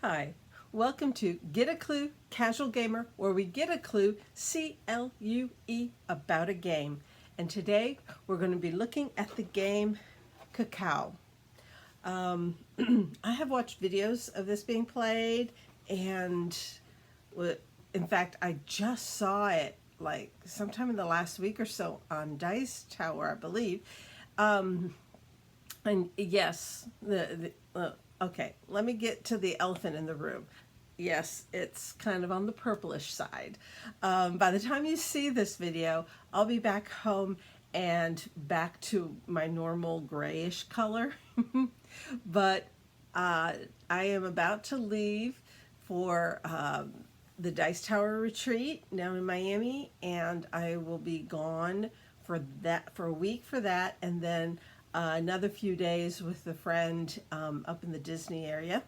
Hi, welcome to Get a Clue Casual Gamer, where we get a clue, C-L-U-E, about a game. And today we're going to be looking at the game Cacao. Um, I have watched videos of this being played, and in fact, I just saw it like sometime in the last week or so on Dice Tower, I believe. Um, and yes, okay, let me get to the elephant in the room. Yes, it's kind of on the purplish side. By the time you see this video, I'll be back home and back to my normal grayish color. But I am about to leave for the Dice Tower retreat down in Miami, and I will be gone for a week for that, and then another few days with a friend up in the Disney area.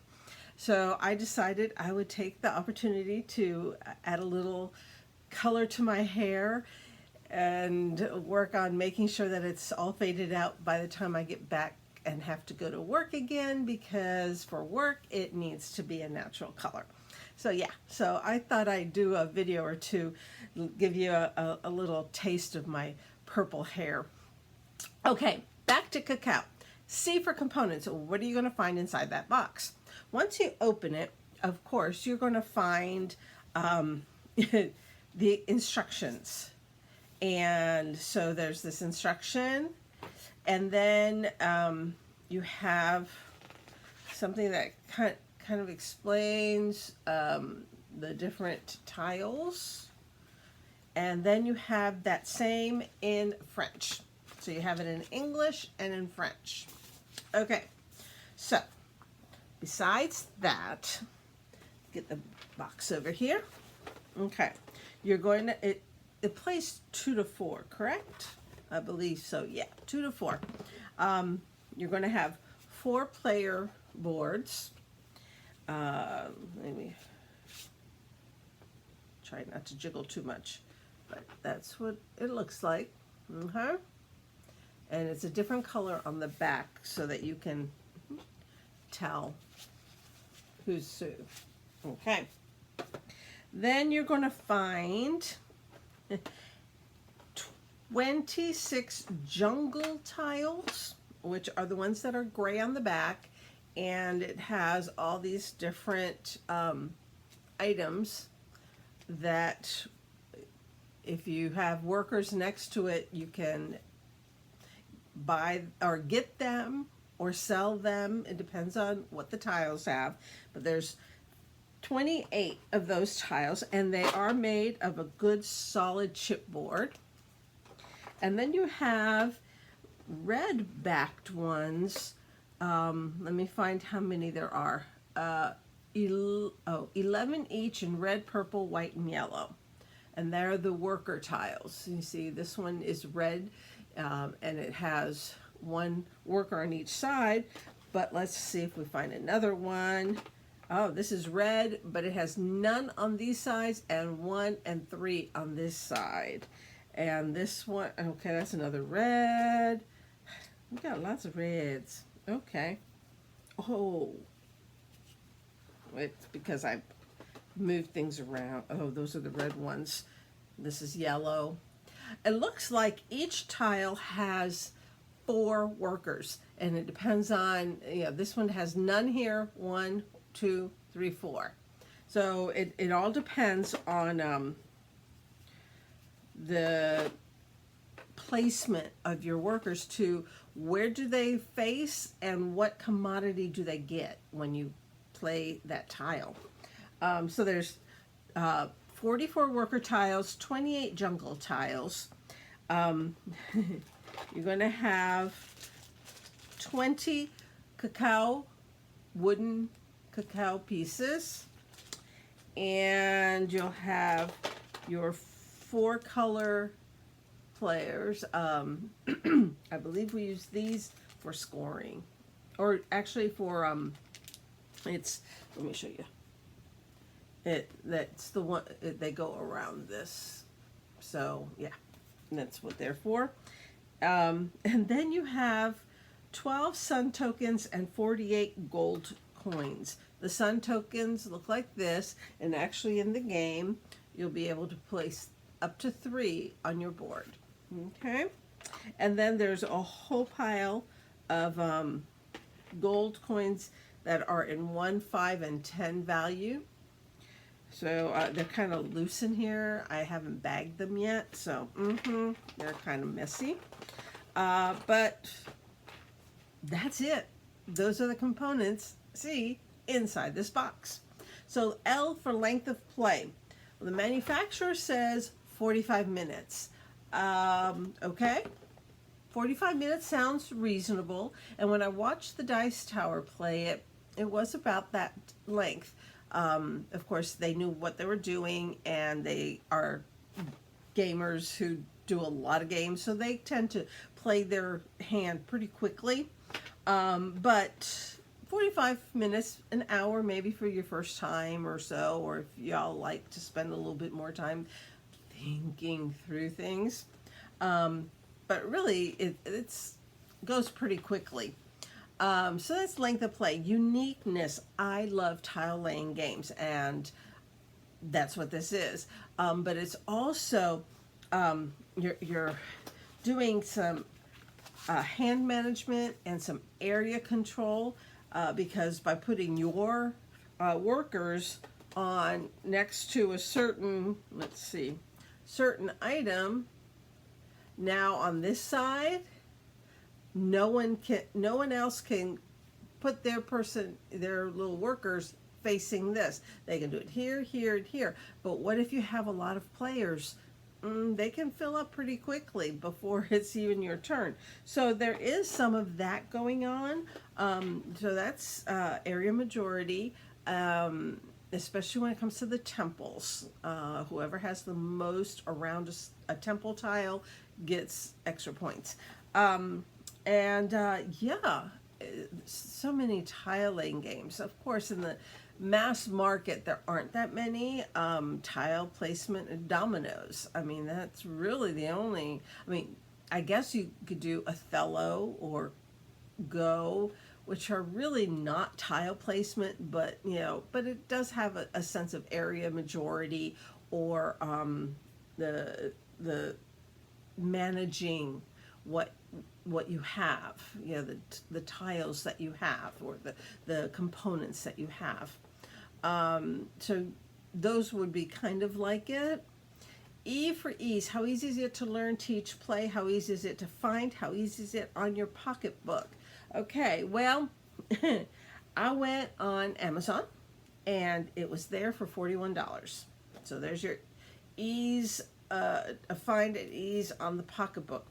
So I decided I would take the opportunity to add a little color to my hair and work on making sure that it's all faded out by the time I get back and have to go to work again, because for work it needs to be a natural color. So yeah, so I thought I'd do a video or two, give you a little taste of my purple hair. Okay, back to Cacao. C for components. What are you going to find inside that box? Once you open it, of course, you're going to find the instructions. And so there's this instruction, and then you have something that kind of explains the different tiles. And then you have that same in French. So you have it in English and in French. Okay, so besides that, get the box over here. Okay, you're going to, it plays 2 to 4, correct? I believe so, yeah, 2 to 4. You're going to have 4-player boards. Let me try not to jiggle too much, but that's what it looks like. Okay. And it's a different color on the back so that you can tell who's who. Okay. Then you're going to find 26 jungle tiles, which are the ones that are gray on the back, and it has all these different items that if you have workers next to it, you can buy or get them or sell them. It depends on what the tiles have, but there's 28 of those tiles, and they are made of a good solid chipboard. And then you have red backed ones. Let me find how many there are. 11 each in red, purple, white, and yellow. And they're the worker tiles. You see this one is red, and it has one worker on each side, but let's see if we find another one. Oh, this is red, but it has none on these sides and 1 and 3 on this side. And this one, okay, that's another red. We got lots of reds. Okay. Oh, it's because I moved things around. Oh, those are the red ones. This is yellow. It looks like each tile has 4 workers, and it depends on, this one has none here, 1, 2, 3, 4. So it all depends on the placement of your workers to where do they face and what commodity do they get when you play that tile. So there's 44 worker tiles, 28 jungle tiles. You're going to have 20 wooden cacao pieces, and you'll have your 4 color players. I believe we use these for scoring, or actually for let me show you. That's the one, they go around this. So yeah, that's what they're for. And then you have 12 sun tokens and 48 gold coins. The sun tokens look like this, and actually in the game, you'll be able to place up to 3 on your board. Okay? And then there's a whole pile of gold coins that are in 1, 5, and 10 value. So they're kind of loose in here. I haven't bagged them yet, so they're kind of messy. But that's it. Those are the components, see, inside this box. So L for length of play. Well, the manufacturer says 45 minutes. Okay. 45 minutes sounds reasonable. And when I watched the Dice Tower play it, it was about that length. Of course, they knew what they were doing, and they are gamers who do a lot of games, so they tend to play their hand pretty quickly. But 45 minutes, an hour maybe for your first time or so, or if y'all like to spend a little bit more time thinking through things. But really, it goes pretty quickly. So that's length of play. Uniqueness. I love tile laying games, and that's what this is. But it's also you're doing some hand management and some area control, because by putting your workers on next to a certain, certain item, now on this side, no one else can put their little workers facing this. They can do it here, here, and here. But what if you have a lot of players? They can fill up pretty quickly before it's even your turn. So there is some of that going on. So that's area majority, especially when it comes to the temples. Whoever has the most around a temple tile gets extra points. Yeah, so many tile laying games. Of course, in the mass market, there aren't that many. Tile placement and dominoes. I mean, that's really the only, I guess you could do Othello or Go, which are really not tile placement, but but it does have a sense of area majority, or the managing what you have, the tiles that you have, or the components that you have. So those would be kind of like it. E for ease. How easy is it to learn, teach, play? How easy is it to find? How easy is it on your pocketbook? Okay, well, I went on Amazon, and it was there for $41. So there's your ease, a find and ease on the pocketbook.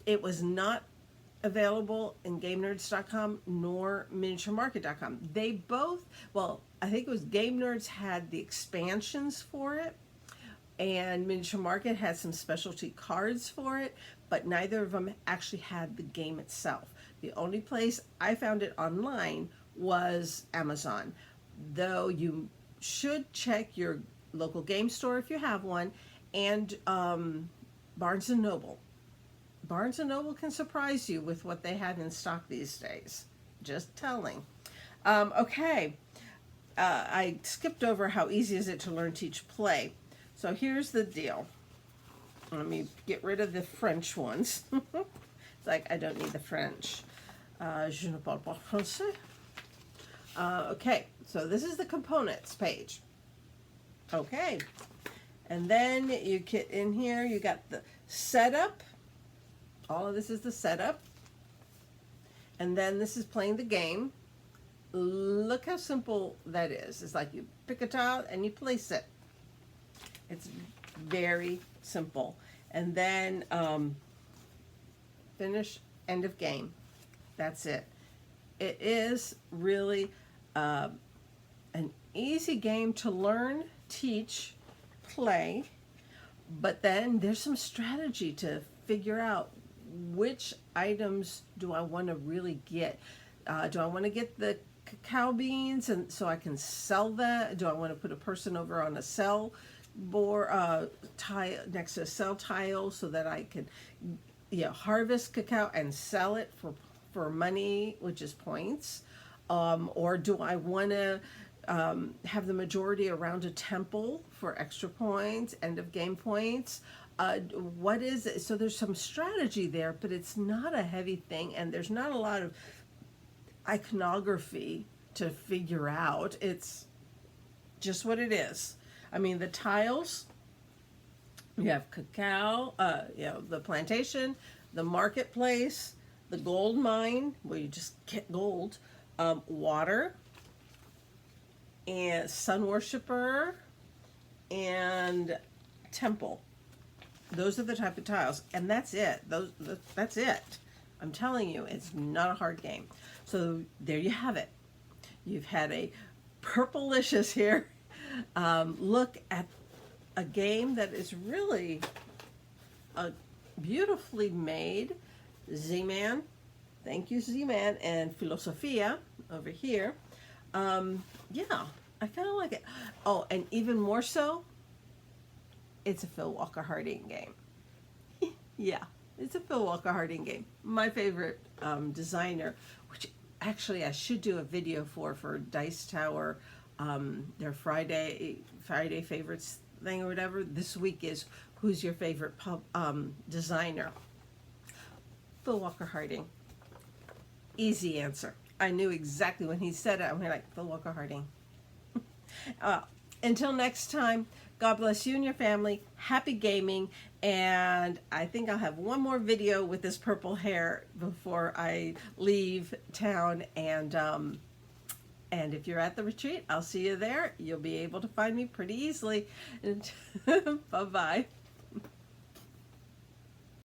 It was not available in GameNerds.com nor MiniatureMarket.com. They both, well, I think it was Game Nerds had the expansions for it, and Miniature Market had some specialty cards for it, but neither of them actually had the game itself. The only place I found it online was Amazon, though you should check your local game store if you have one, and Barnes & Noble. Barnes & Noble can surprise you with what they have in stock these days. Just telling. Okay. I skipped over how easy is it to learn, teach, play. So here's the deal. Let me get rid of the French ones. It's like I don't need the French. Je ne parle pas français. Okay, so this is the components page. Okay. And then you get in here, you got the setup. All of this is the setup. And then this is playing the game. Look how simple that is. It's like you pick a tile and you place it. It's very simple. And then finish, end of game. That's it. It is really an easy game to learn, teach, play, but then there's some strategy to figure out which items do I want to really get. Do I want to get the cacao beans and so I can sell that? Do I want to put a person over on a sell board tile next to a sell tile so that I can harvest cacao and sell it for money, which is points? Or do I want to have the majority around a temple for extra points, end of game points? What is it? So there's some strategy there, but it's not a heavy thing, and there's not a lot of iconography to figure out. It's just what it is. I mean, the tiles, you have Cacao, the plantation, the marketplace, the gold mine, where you just get gold, water, and sun worshiper, and temple. Those are the type of tiles, and that's it. That's it. I'm telling you, it's not a hard game. So there you have it. You've had a purplicious here look at a game that is really a beautifully made. Z-Man, thank you, Z-Man, and Filosofia over here. Yeah, I kind of like it. Oh, and even more so, it's a Phil Walker Harding game. Yeah, it's a Phil Walker Harding game. My favorite designer, which actually I should do a video for Dice Tower, their Friday favorites thing or whatever. This week is who's your favorite designer? Phil Walker Harding. Easy answer. I knew exactly when he said it. I'm like, Phil Walker Harding. Until next time, God bless you and your family. Happy gaming. And I think I'll have one more video with this purple hair before I leave town. And if you're at the retreat, I'll see you there. You'll be able to find me pretty easily. Bye-bye.